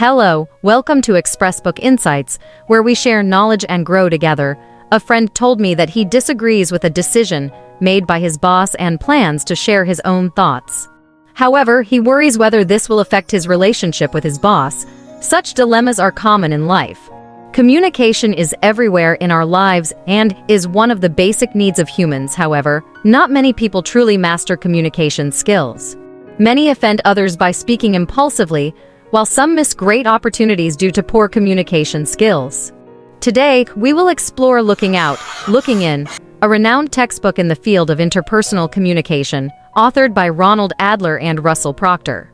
Hello, welcome to ExpressBook Insights, where we share knowledge and grow together. A friend told me that he disagrees with a decision made by his boss and plans to share his own thoughts. However, he worries whether this will affect his relationship with his boss. Such dilemmas are common in life. Communication is everywhere in our lives and is one of the basic needs of humans. However, not many people truly master communication skills. Many offend others by speaking impulsively, while some miss great opportunities due to poor communication skills. Today, we will explore Looking Out, Looking In, a renowned textbook in the field of interpersonal communication, authored by Ronald Adler and Russell Proctor.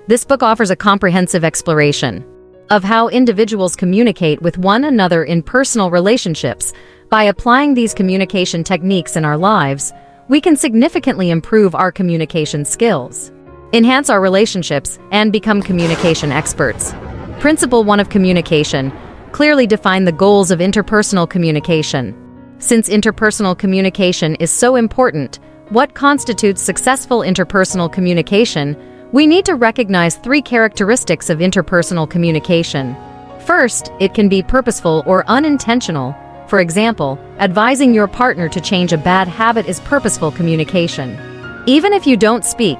This book offers a comprehensive exploration of how individuals communicate with one another in personal relationships. By applying these communication techniques in our lives, we can significantly improve our communication skills, enhance our relationships, and become communication experts. Principle 1 of communication: clearly define the goals of interpersonal communication. Since interpersonal communication is so important, what constitutes successful interpersonal communication? We need to recognize 3 characteristics of interpersonal communication. First, it can be purposeful or unintentional. For example, advising your partner to change a bad habit is purposeful communication. Even if you don't speak,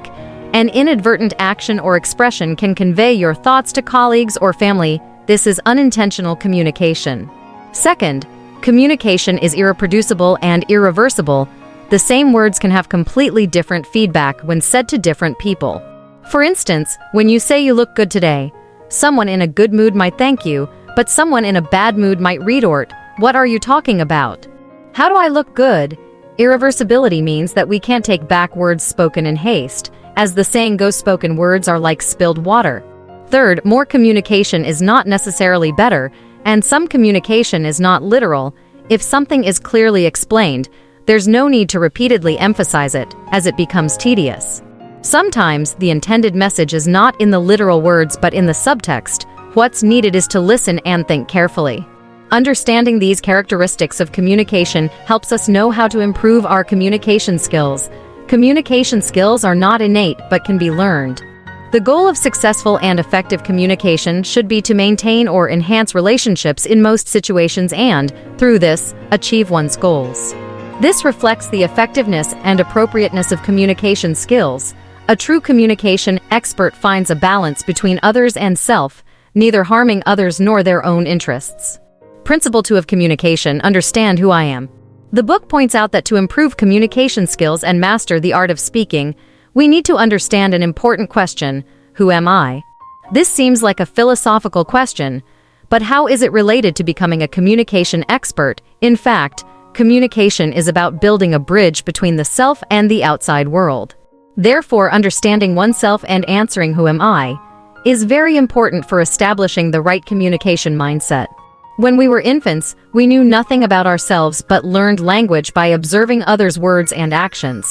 an inadvertent action or expression can convey your thoughts to colleagues or family. This is unintentional communication. Second, communication is irreproducible and irreversible. The same words can have completely different feedback when said to different people. For instance, when you say you look good today, someone in a good mood might thank you, but someone in a bad mood might retort, "What are you talking about? How do I look good?" Irreversibility means that we can't take back words spoken in haste. As the saying goes, spoken words are like spilled water. Third, more communication is not necessarily better, and some communication is not literal. If something is clearly explained, there's no need to repeatedly emphasize it, as it becomes tedious. Sometimes, the intended message is not in the literal words but in the subtext. What's needed is to listen and think carefully. Understanding these characteristics of communication helps us know how to improve our communication skills. Communication skills are not innate but can be learned. The goal of successful and effective communication should be to maintain or enhance relationships in most situations and, through this, achieve one's goals. This reflects the effectiveness and appropriateness of communication skills. A true communication expert finds a balance between others and self, neither harming others nor their own interests. Principle 2 of communication: understand who I am. The book points out that to improve communication skills and master the art of speaking, we need to understand an important question: who am I? This seems like a philosophical question, but how is it related to becoming a communication expert? In fact, communication is about building a bridge between the self and the outside world. Therefore, understanding oneself and answering "who am I" is very important for establishing the right communication mindset. When we were infants, we knew nothing about ourselves but learned language by observing others' words and actions.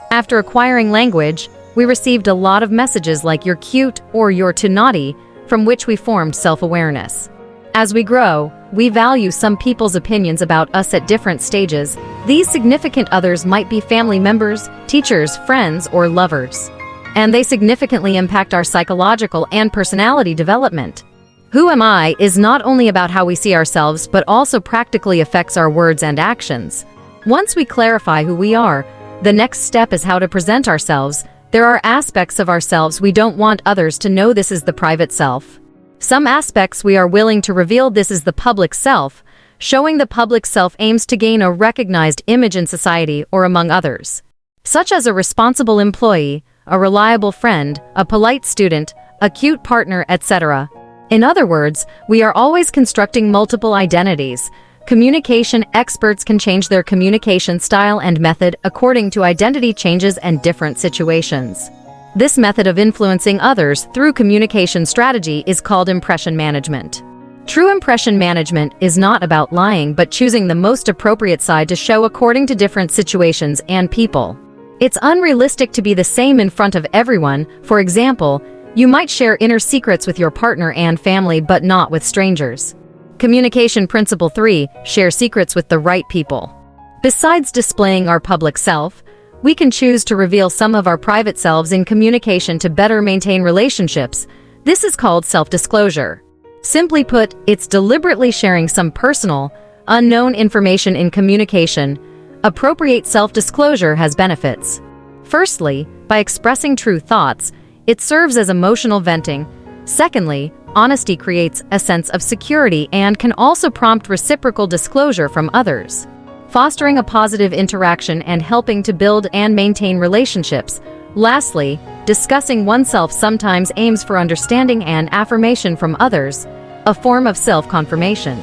After acquiring language, we received a lot of messages like "you're cute" or "you're too naughty," from which we formed self-awareness. As we grow, we value some people's opinions about us at different stages. These significant others might be family members, teachers, friends, or lovers, and they significantly impact our psychological and personality development. Who am I is not only about how we see ourselves but also practically affects our words and actions. Once we clarify who we are, the next step is how to present ourselves. There are aspects of ourselves we don't want others to know. This is the private self. Some aspects we are willing to reveal. This is the public self. Showing the public self aims to gain a recognized image in society or among others, such as a responsible employee, a reliable friend, a polite student, a cute partner, etc. In other words, we are always constructing multiple identities. Communication experts can change their communication style and method according to identity changes and different situations. This method of influencing others through communication strategy is called impression management. True impression management is not about lying but choosing the most appropriate side to show according to different situations and people. It's unrealistic to be the same in front of everyone. For example, you might share inner secrets with your partner and family but not with strangers. Communication Principle 3: share secrets with the right people. Besides displaying our public self, we can choose to reveal some of our private selves in communication to better maintain relationships. This is called self-disclosure. Simply put, it's deliberately sharing some personal, unknown information in communication. Appropriate self-disclosure has benefits. Firstly, by expressing true thoughts, it serves as emotional venting. Secondly, honesty creates a sense of security and can also prompt reciprocal disclosure from others, fostering a positive interaction and helping to build and maintain relationships. Lastly, discussing oneself sometimes aims for understanding and affirmation from others, a form of self-confirmation.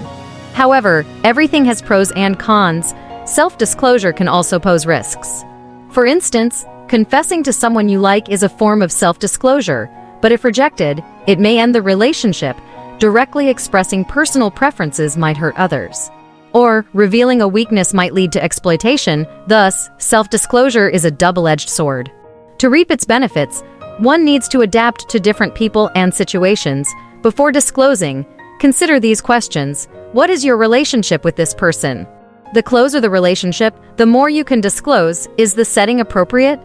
However, everything has pros and cons. Self-disclosure can also pose risks. For instance, confessing to someone you like is a form of self-disclosure, but if rejected, it may end the relationship. Directly expressing personal preferences might hurt others. Or, revealing a weakness might lead to exploitation. Thus, self-disclosure is a double-edged sword. To reap its benefits, one needs to adapt to different people and situations. Before disclosing, consider these questions. What is your relationship with this person? The closer the relationship, the more you can disclose. Is the setting appropriate?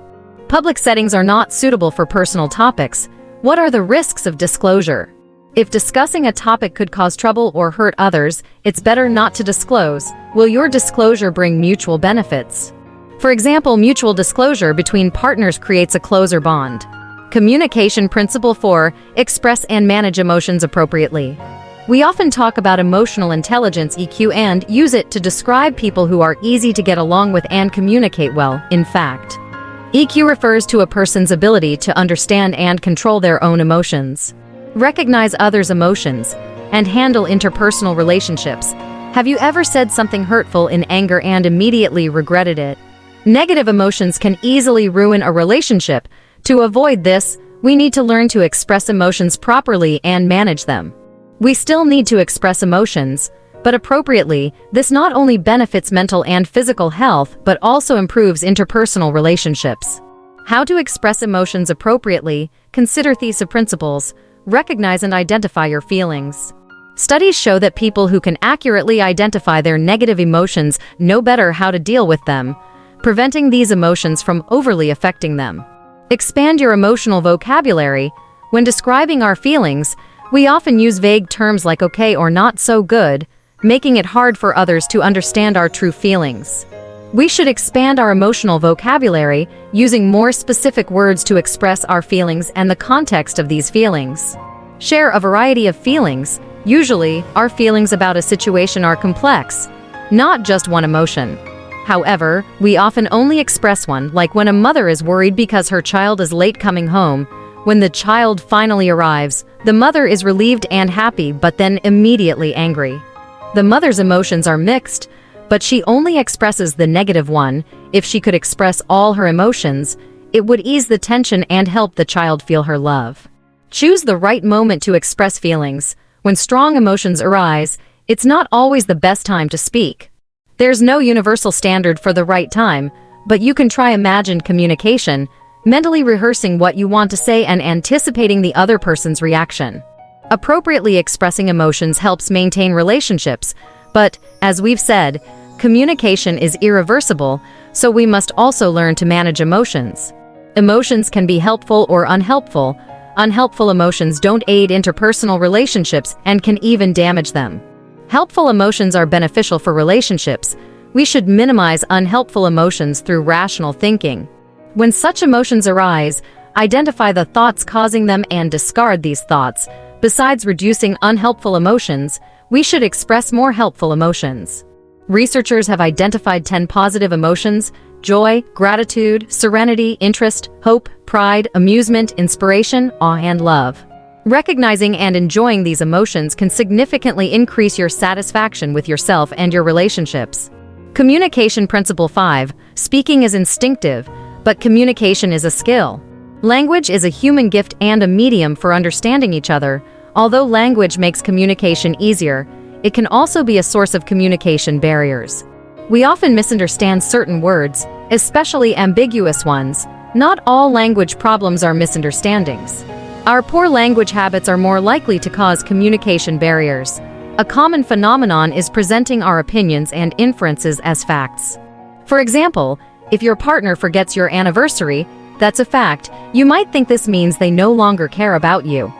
Public settings are not suitable for personal topics. What are the risks of disclosure? If discussing a topic could cause trouble or hurt others, it's better not to disclose. Will your disclosure bring mutual benefits? For example, mutual disclosure between partners creates a closer bond. Communication principle 4: express and manage emotions appropriately. We often talk about emotional intelligence (EQ) and use it to describe people who are easy to get along with and communicate well. In fact, EQ refers to a person's ability to understand and control their own emotions, recognize others' emotions, and handle interpersonal relationships. Have you ever said something hurtful in anger and immediately regretted it? Negative emotions can easily ruin a relationship. To avoid this, we need to learn to express emotions properly and manage them. We still need to express emotions, but appropriately. This not only benefits mental and physical health, but also improves interpersonal relationships. How to express emotions appropriately? Consider these principles. Recognize and identify your feelings. Studies show that people who can accurately identify their negative emotions know better how to deal with them, preventing these emotions from overly affecting them. Expand your emotional vocabulary. When describing our feelings, we often use vague terms like okay or not so good, making it hard for others to understand our true feelings. We should expand our emotional vocabulary, using more specific words to express our feelings and the context of these feelings. Share a variety of feelings. Usually, our feelings about a situation are complex, not just one emotion. However, we often only express one, like when a mother is worried because her child is late coming home. When the child finally arrives, the mother is relieved and happy, but then immediately angry. The mother's emotions are mixed, but she only expresses the negative one. If she could express all her emotions, it would ease the tension and help the child feel her love. Choose the right moment to express feelings. When strong emotions arise, it's not always the best time to speak. There's no universal standard for the right time, but you can try imagined communication, mentally rehearsing what you want to say and anticipating the other person's reaction. Appropriately expressing emotions helps maintain relationships, but, as we've said, communication is irreversible, so we must also learn to manage emotions. Emotions can be helpful or unhelpful. Unhelpful emotions don't aid interpersonal relationships and can even damage them. Helpful emotions are beneficial for relationships. We should minimize unhelpful emotions through rational thinking. When such emotions arise, identify the thoughts causing them and discard these thoughts. Besides reducing unhelpful emotions, we should express more helpful emotions. Researchers have identified 10 positive emotions: joy, gratitude, serenity, interest, hope, pride, amusement, inspiration, awe, and love. Recognizing and enjoying these emotions can significantly increase your satisfaction with yourself and your relationships. Communication principle 5: speaking is instinctive, but communication is a skill. Language is a human gift and a medium for understanding each other. Although language makes communication easier, it can also be a source of communication barriers. We often misunderstand certain words, especially ambiguous ones. Not all language problems are misunderstandings. Our poor language habits are more likely to cause communication barriers. A common phenomenon is presenting our opinions and inferences as facts. For example, if your partner forgets your anniversary, that's a fact. You might think this means they no longer care about you.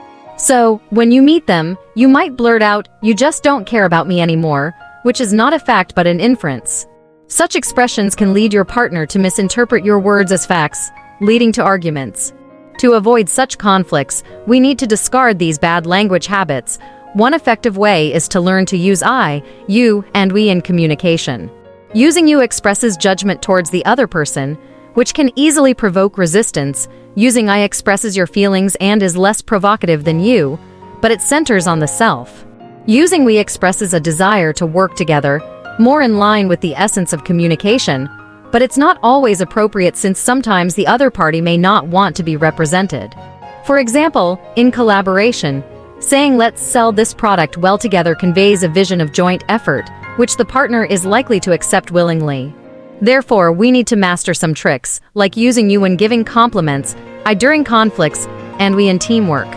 So, when you meet them, you might blurt out, "You just don't care about me anymore," which is not a fact but an inference. Such expressions can lead your partner to misinterpret your words as facts, leading to arguments. To avoid such conflicts, we need to discard these bad language habits. One effective way is to learn to use I, you, and we in communication. Using you expresses judgment towards the other person, which can easily provoke resistance. Using I expresses your feelings and is less provocative than you, but it centers on the self. Using we expresses a desire to work together, more in line with the essence of communication, but it's not always appropriate since sometimes the other party may not want to be represented. For example, in collaboration, saying "let's sell this product well together" conveys a vision of joint effort, which the partner is likely to accept willingly. Therefore, we need to master some tricks, like using you when giving compliments, I during conflicts, and we in teamwork.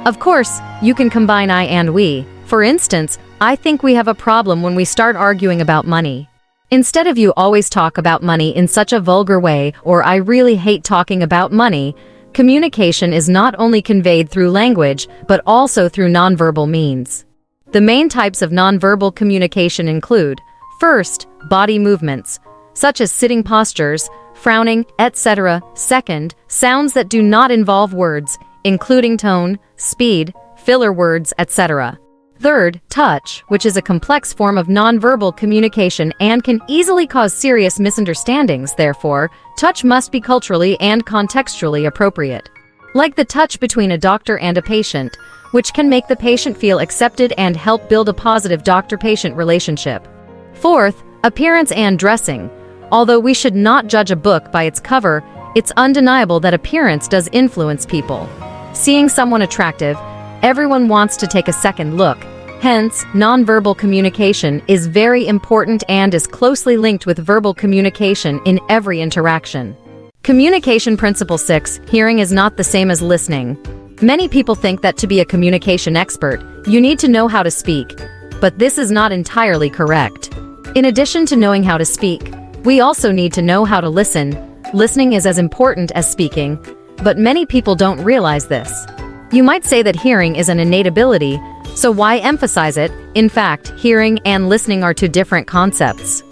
Of course, you can combine I and we. For instance, I think we have a problem when we start arguing about money. Instead of "you always talk about money in such a vulgar way," or "I really hate talking about money," communication is not only conveyed through language, but also through nonverbal means. The main types of nonverbal communication include, first, body movements, such as sitting postures, frowning, etc. Second, sounds that do not involve words, including tone, speed, filler words, etc. Third, touch, which is a complex form of nonverbal communication and can easily cause serious misunderstandings. Therefore, touch must be culturally and contextually appropriate. Like the touch between a doctor and a patient, which can make the patient feel accepted and help build a positive doctor-patient relationship. Fourth, appearance and dressing. Although we should not judge a book by its cover, it's undeniable that appearance does influence people. Seeing someone attractive, everyone wants to take a second look. Hence, nonverbal communication is very important and is closely linked with verbal communication in every interaction. Communication Principle 6, hearing is not the same as listening. Many people think that to be a communication expert, you need to know how to speak, but this is not entirely correct. In addition to knowing how to speak, we also need to know how to listen. Listening is as important as speaking, but many people don't realize this. You might say that hearing is an innate ability, so why emphasize it? In fact, hearing and listening are two different concepts.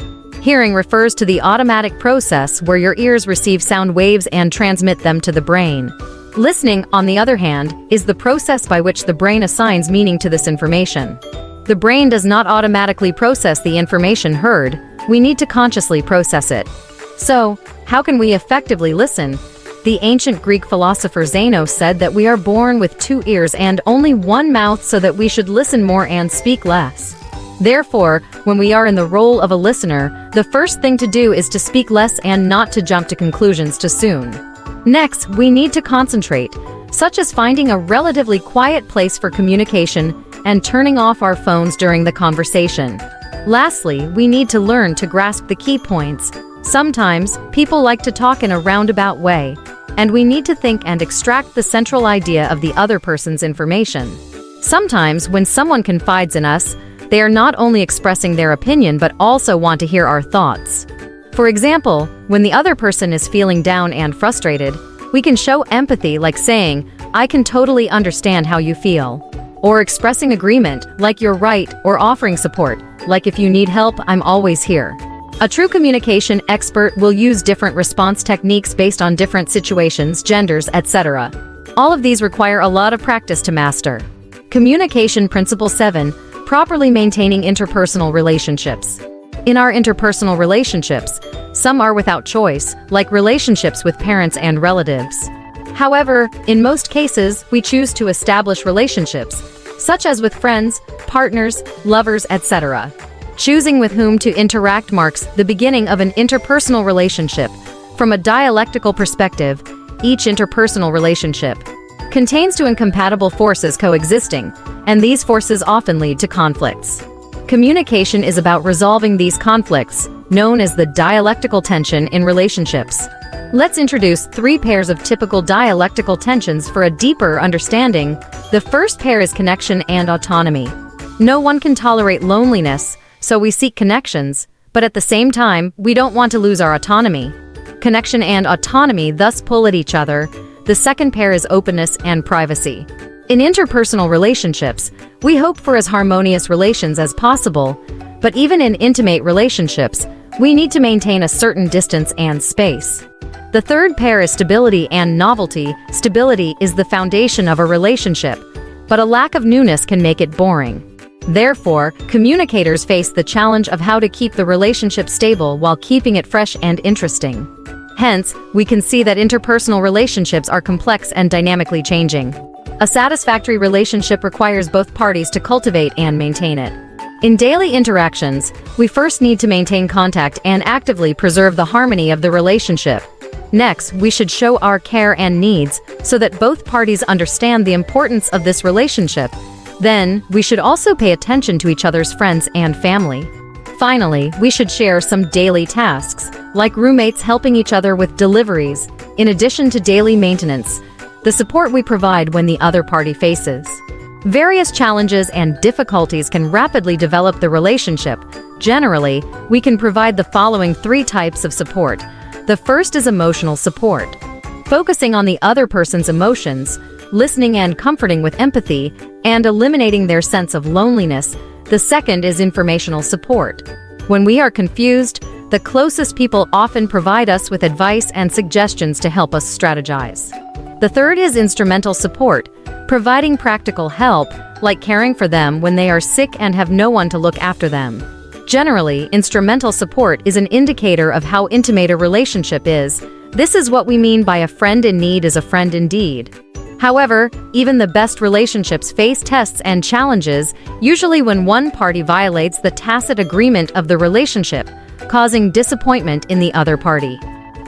Hearing refers to the automatic process where your ears receive sound waves and transmit them to the brain. Listening, on the other hand, is the process by which the brain assigns meaning to this information. The brain does not automatically process the information heard. We need to consciously process it. So, how can we effectively listen? The ancient Greek philosopher Zeno said that we are born with 2 ears and only 1 mouth, so that we should listen more and speak less. Therefore, when we are in the role of a listener, the first thing to do is to speak less and not to jump to conclusions too soon. Next, we need to concentrate, such as finding a relatively quiet place for communication and turning off our phones during the conversation. Lastly, we need to learn to grasp the key points. Sometimes, people like to talk in a roundabout way, and we need to think and extract the central idea of the other person's information. Sometimes, when someone confides in us, they are not only expressing their opinion but also want to hear our thoughts. For example, when the other person is feeling down and frustrated, we can show empathy, like saying, "I can totally understand how you feel." Or expressing agreement, like "you're right," or offering support, like "if you need help, I'm always here." A true communication expert will use different response techniques based on different situations, genders, etc. All of these require a lot of practice to master. Communication Principle 7, properly maintaining interpersonal relationships. In our interpersonal relationships, some are without choice, like relationships with parents and relatives. However, in most cases, we choose to establish relationships, such as with friends, partners, lovers, etc. Choosing with whom to interact marks the beginning of an interpersonal relationship. From a dialectical perspective, each interpersonal relationship contains two incompatible forces coexisting, and these forces often lead to conflicts. Communication is about resolving these conflicts, known as the dialectical tension in relationships. Let's introduce 3 pairs of typical dialectical tensions for a deeper understanding. The first pair is connection and autonomy. No one can tolerate loneliness, so we seek connections, but at the same time, we don't want to lose our autonomy. Connection and autonomy thus pull at each other. The second pair is openness and privacy. In interpersonal relationships, we hope for as harmonious relations as possible, but even in intimate relationships, we need to maintain a certain distance and space. The third pair is stability and novelty. Stability is the foundation of a relationship, but a lack of newness can make it boring. Therefore, communicators face the challenge of how to keep the relationship stable while keeping it fresh and interesting. Hence, we can see that interpersonal relationships are complex and dynamically changing. A satisfactory relationship requires both parties to cultivate and maintain it. In daily interactions, we first need to maintain contact and actively preserve the harmony of the relationship. Next, we should show our care and needs so that both parties understand the importance of this relationship. Then, we should also pay attention to each other's friends and family. Finally, we should share some daily tasks, like roommates helping each other with deliveries, in addition to daily maintenance, the support we provide when the other party faces various challenges and difficulties can rapidly develop the relationship. Generally, we can provide the following 3 types of support. The first is emotional support, focusing on the other person's emotions, listening and comforting with empathy, and eliminating their sense of loneliness. The second is informational support. When we are confused, the closest people often provide us with advice and suggestions to help us strategize. The third is instrumental support, providing practical help, like caring for them when they are sick and have no one to look after them. Generally, instrumental support is an indicator of how intimate a relationship is. This is what we mean by a friend in need is a friend indeed. However, even the best relationships face tests and challenges, usually when one party violates the tacit agreement of the relationship, causing disappointment in the other party.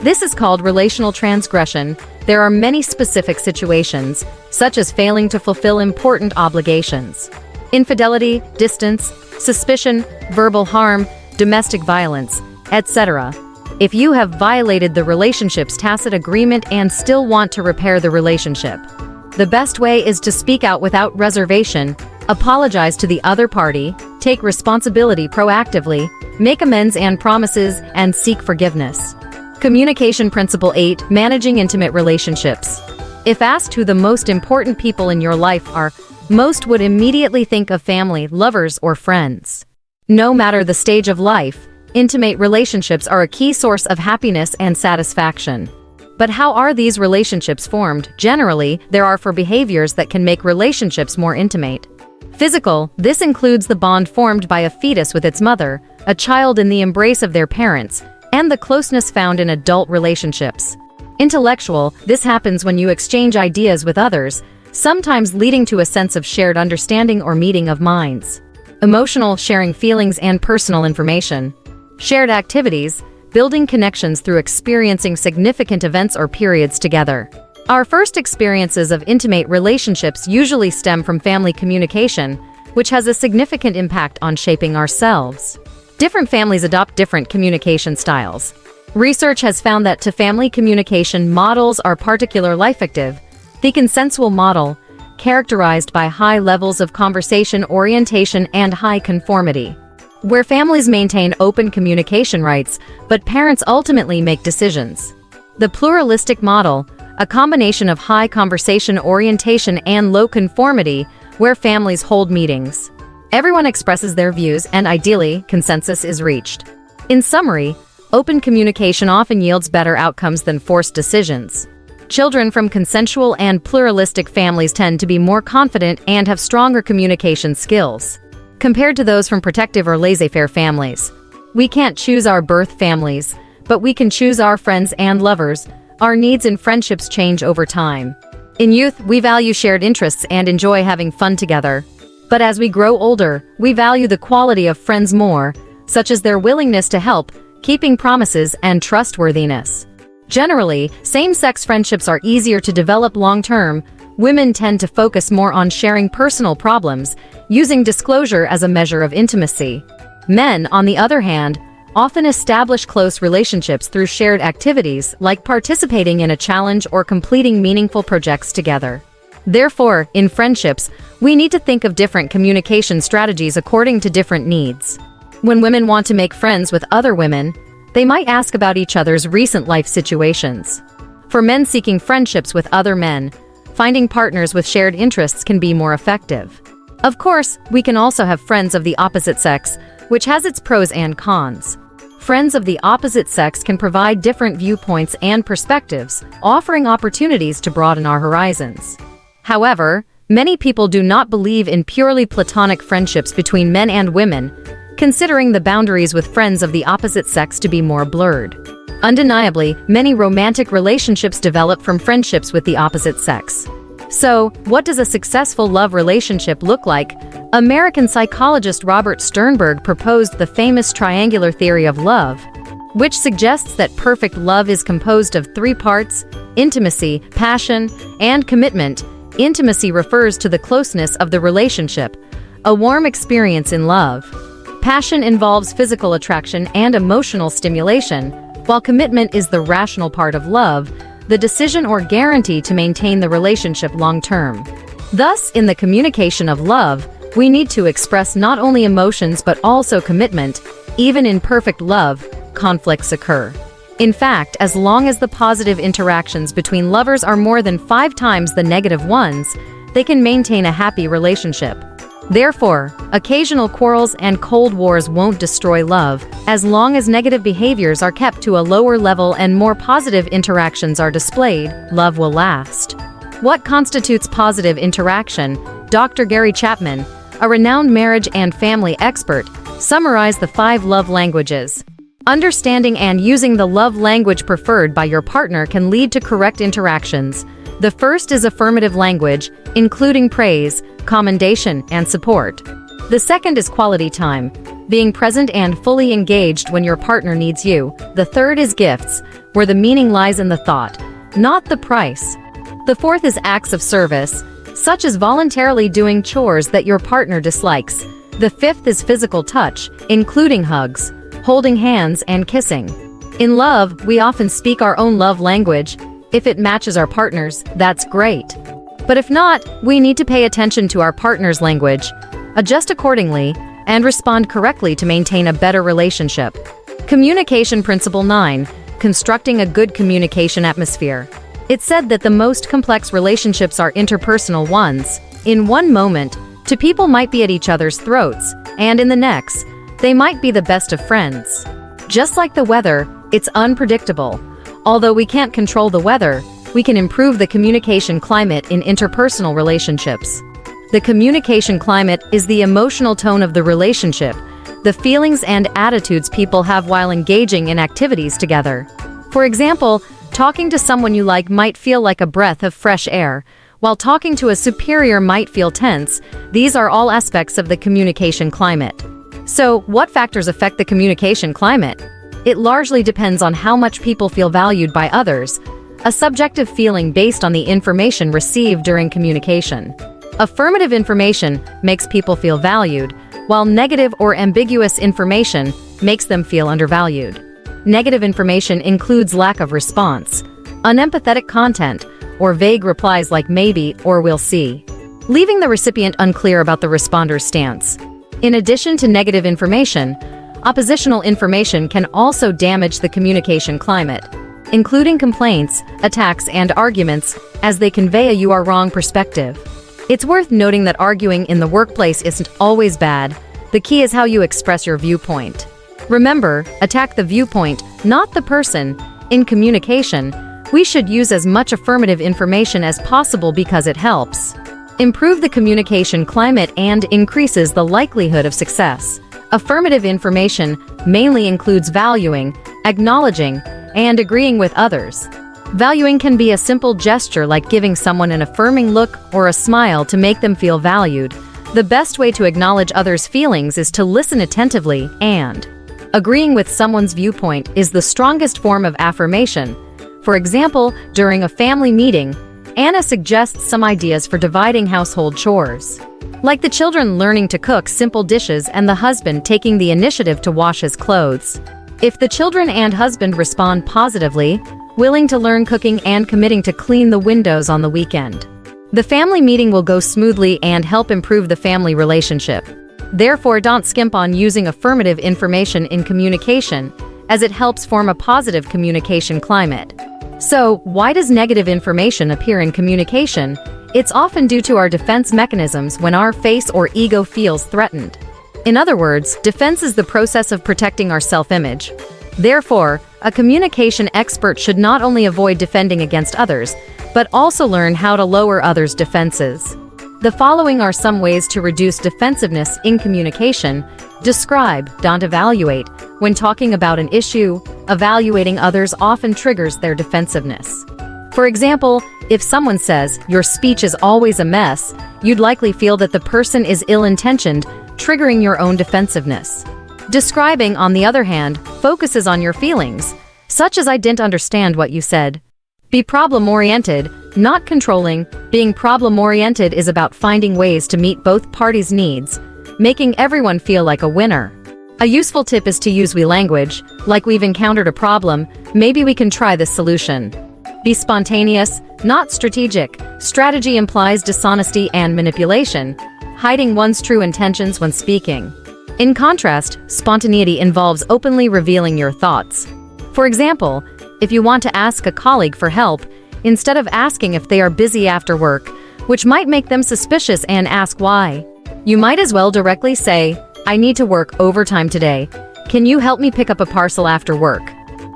This is called relational transgression. There are many specific situations, such as failing to fulfill important obligations, infidelity, distance, suspicion, verbal harm, domestic violence, etc. If you have violated the relationship's tacit agreement and still want to repair the relationship, the best way is to speak out without reservation, apologize to the other party, take responsibility proactively, make amends and promises, and seek forgiveness. Communication Principle 8. Managing intimate relationships. If asked who the most important people in your life are, most would immediately think of family, lovers, or friends. No matter the stage of life, intimate relationships are a key source of happiness and satisfaction. But how are these relationships formed? Generally, there are 4 behaviors that can make relationships more intimate. Physical. This includes the bond formed by a fetus with its mother, a child in the embrace of their parents, and the closeness found in adult relationships. Intellectual. This happens when you exchange ideas with others, sometimes leading to a sense of shared understanding or meeting of minds. Emotional. Sharing feelings and personal information. Shared activities. Building connections through experiencing significant events or periods together. Our first experiences of intimate relationships usually stem from family communication, which has a significant impact on shaping ourselves. Different families adopt different communication styles. Research has found that 2 family communication models are particularly effective. The consensual model, characterized by high levels of conversation orientation and high conformity, where families maintain open communication rights, but parents ultimately make decisions. The pluralistic model, a combination of high conversation orientation and low conformity, where families hold meetings. Everyone expresses their views and ideally, consensus is reached. In summary, open communication often yields better outcomes than forced decisions. Children from consensual and pluralistic families tend to be more confident and have stronger communication skills, compared to those from protective or laissez-faire families. We can't choose our birth families, but we can choose our friends and lovers. Our needs and friendships change over time. In youth, we value shared interests and enjoy having fun together. But as we grow older, we value the quality of friends more, such as their willingness to help, keeping promises, and trustworthiness. Generally, same-sex friendships are easier to develop long-term. Women tend to focus more on sharing personal problems, using disclosure as a measure of intimacy. Men, on the other hand, often establish close relationships through shared activities, like participating in a challenge or completing meaningful projects together. Therefore, in friendships, we need to think of different communication strategies according to different needs. When women want to make friends with other women, they might ask about each other's recent life situations. For men seeking friendships with other men, finding partners with shared interests can be more effective. Of course, we can also have friends of the opposite sex, which has its pros and cons. Friends of the opposite sex can provide different viewpoints and perspectives, offering opportunities to broaden our horizons. However, many people do not believe in purely platonic friendships between men and women, considering the boundaries with friends of the opposite sex to be more blurred. Undeniably, many romantic relationships develop from friendships with the opposite sex. So, what does a successful love relationship look like? American psychologist Robert Sternberg proposed the famous triangular theory of love, which suggests that perfect love is composed of three parts: intimacy, passion, and commitment. Intimacy refers to the closeness of the relationship, a warm experience in love. Passion involves physical attraction and emotional stimulation, while commitment is the rational part of love, the decision or guarantee to maintain the relationship long-term. Thus, in the communication of love, we need to express not only emotions but also commitment. Even in perfect love, conflicts occur. In fact, as long as the positive interactions between lovers are more than 5 times the negative ones, they can maintain a happy relationship. Therefore, occasional quarrels and cold wars won't destroy love. As long as negative behaviors are kept to a lower level and more positive interactions are displayed, love will last. What constitutes positive interaction? Dr. Gary Chapman, a renowned marriage and family expert, summarized the 5 love languages. Understanding and using the love language preferred by your partner can lead to correct interactions. The first is affirmative language, including praise, commendation, and support. The second is quality time, being present and fully engaged when your partner needs you. The third is gifts, where the meaning lies in the thought, not the price. The fourth is acts of service, such as voluntarily doing chores that your partner dislikes. The fifth is physical touch, including hugs, holding hands, and kissing. In love, we often speak our own love language. If it matches our partner's, that's great. But if not, we need to pay attention to our partner's language, adjust accordingly, and respond correctly to maintain a better relationship. Communication Principle 9. Constructing a good communication atmosphere. It's said that the most complex relationships are interpersonal ones. In one moment, two people might be at each other's throats, and in the next, they might be the best of friends. Just like the weather, it's unpredictable. Although we can't control the weather, we can improve the communication climate in interpersonal relationships. The communication climate is the emotional tone of the relationship, the feelings and attitudes people have while engaging in activities together. For example, talking to someone you like might feel like a breath of fresh air, while talking to a superior might feel tense. These are all aspects of the communication climate. So, what factors affect the communication climate? It largely depends on how much people feel valued by others, a subjective feeling based on the information received during communication. Affirmative information makes people feel valued, while negative or ambiguous information makes them feel undervalued. Negative information includes lack of response, unempathetic content, or vague replies like maybe or we'll see, leaving the recipient unclear about the responder's stance. In addition to negative information, oppositional information can also damage the communication climate, including complaints, attacks, and arguments, as they convey a "you are wrong" perspective. It's worth noting that arguing in the workplace isn't always bad. The key is how you express your viewpoint. Remember, attack the viewpoint, not the person. In communication, we should use as much affirmative information as possible because it helps improve the communication climate and increases the likelihood of success. Affirmative information mainly includes valuing, acknowledging, and agreeing with others. Valuing can be a simple gesture like giving someone an affirming look or a smile to make them feel valued. The best way to acknowledge others' feelings is to listen attentively, and agreeing with someone's viewpoint is the strongest form of affirmation. For example, during a family meeting, Anna suggests some ideas for dividing household chores, like the children learning to cook simple dishes and the husband taking the initiative to wash his clothes. If the children and husband respond positively, willing to learn cooking and committing to clean the windows on the weekend, the family meeting will go smoothly and help improve the family relationship. Therefore, don't skimp on using affirmative information in communication, as it helps form a positive communication climate. So, why does negative information appear in communication? It's often due to our defense mechanisms when our face or ego feels threatened. In other words, defense is the process of protecting our self-image. Therefore, a communication expert should not only avoid defending against others, but also learn how to lower others' defenses. The following are some ways to reduce defensiveness in communication. Describe, don't evaluate. When talking about an issue, evaluating others often triggers their defensiveness. For example, if someone says, "Your speech is always a mess," you'd likely feel that the person is ill-intentioned, triggering your own defensiveness. Describing, on the other hand, focuses on your feelings, such as "I didn't understand what you said." Be problem-oriented, not controlling. Being problem-oriented is about finding ways to meet both parties' needs, making everyone feel like a winner. A useful tip is to use we language, like "We've encountered a problem, maybe we can try this solution." Be spontaneous, not strategic. Strategy implies dishonesty and manipulation, hiding one's true intentions when speaking. In contrast, spontaneity involves openly revealing your thoughts. For example, if you want to ask a colleague for help, instead of asking if they are busy after work, which might make them suspicious, and ask why, you might as well directly say, "I need to work overtime today. Can you help me pick up a parcel after work?"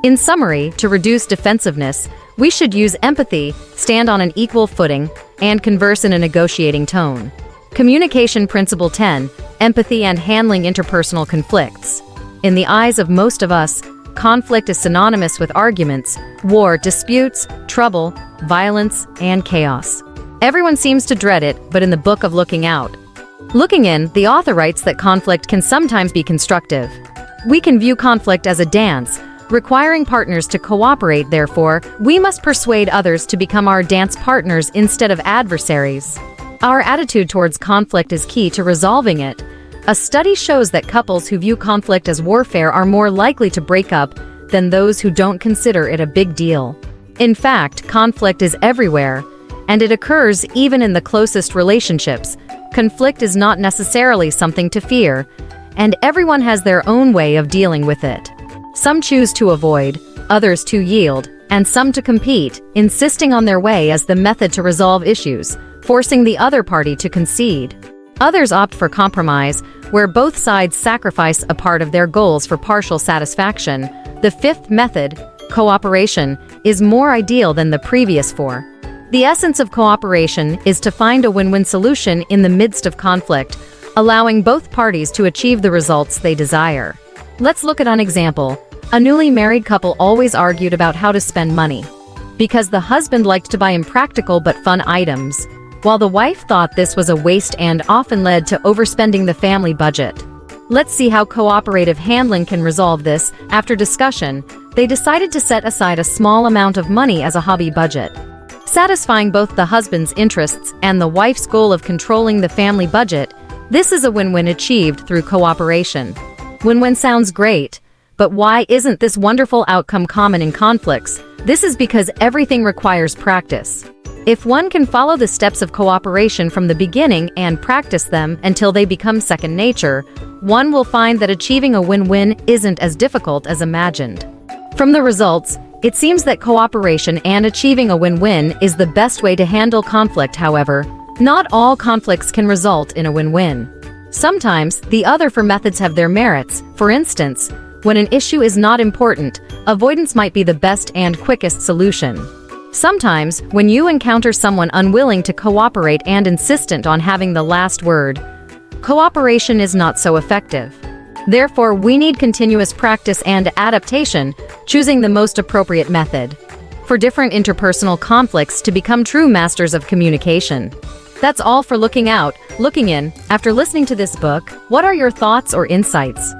In summary, to reduce defensiveness, we should use empathy, stand on an equal footing, and converse in a negotiating tone. Communication Principle 10: Empathy and handling interpersonal conflicts. In the eyes of most of us, conflict is synonymous with arguments, war, disputes, trouble, violence, and chaos. Everyone seems to dread it, but in the book of Looking Out, Looking In, the author writes that conflict can sometimes be constructive. We can view conflict as a dance, requiring partners to cooperate. Therefore, we must persuade others to become our dance partners instead of adversaries. Our attitude towards conflict is key to resolving it. A study shows that couples who view conflict as warfare are more likely to break up than those who don't consider it a big deal. In fact, conflict is everywhere, and it occurs even in the closest relationships. Conflict is not necessarily something to fear, and everyone has their own way of dealing with it. Some choose to avoid, others to yield, and some to compete, insisting on their way as the method to resolve issues, forcing the other party to concede. Others opt for compromise, where both sides sacrifice a part of their goals for partial satisfaction. The fifth method, cooperation, is more ideal than the previous four. The essence of cooperation is to find a win-win solution in the midst of conflict, allowing both parties to achieve the results they desire. Let's look at an example. A newly married couple always argued about how to spend money, because the husband liked to buy impractical but fun items, while the wife thought this was a waste and often led to overspending the family budget. Let's see how cooperative handling can resolve this. After discussion, they decided to set aside a small amount of money as a hobby budget, satisfying both the husband's interests and the wife's goal of controlling the family budget. This is a win-win achieved through cooperation. Win-win sounds great, but why isn't this wonderful outcome common in conflicts? This is because everything requires practice. If one can follow the steps of cooperation from the beginning and practice them until they become second nature, one will find that achieving a win-win isn't as difficult as imagined. From the results, it seems that cooperation and achieving a win-win is the best way to handle conflict. However, not all conflicts can result in a win-win. Sometimes, the other four methods have their merits. For instance, when an issue is not important, avoidance might be the best and quickest solution. Sometimes, when you encounter someone unwilling to cooperate and insistent on having the last word, cooperation is not so effective. Therefore, we need continuous practice and adaptation, choosing the most appropriate method for different interpersonal conflicts to become true masters of communication. That's all for Looking Out, Looking In. After listening to this book, what are your thoughts or insights?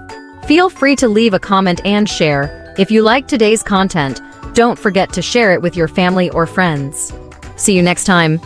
Feel free to leave a comment and share. If you like today's content, don't forget to share it with your family or friends. See you next time.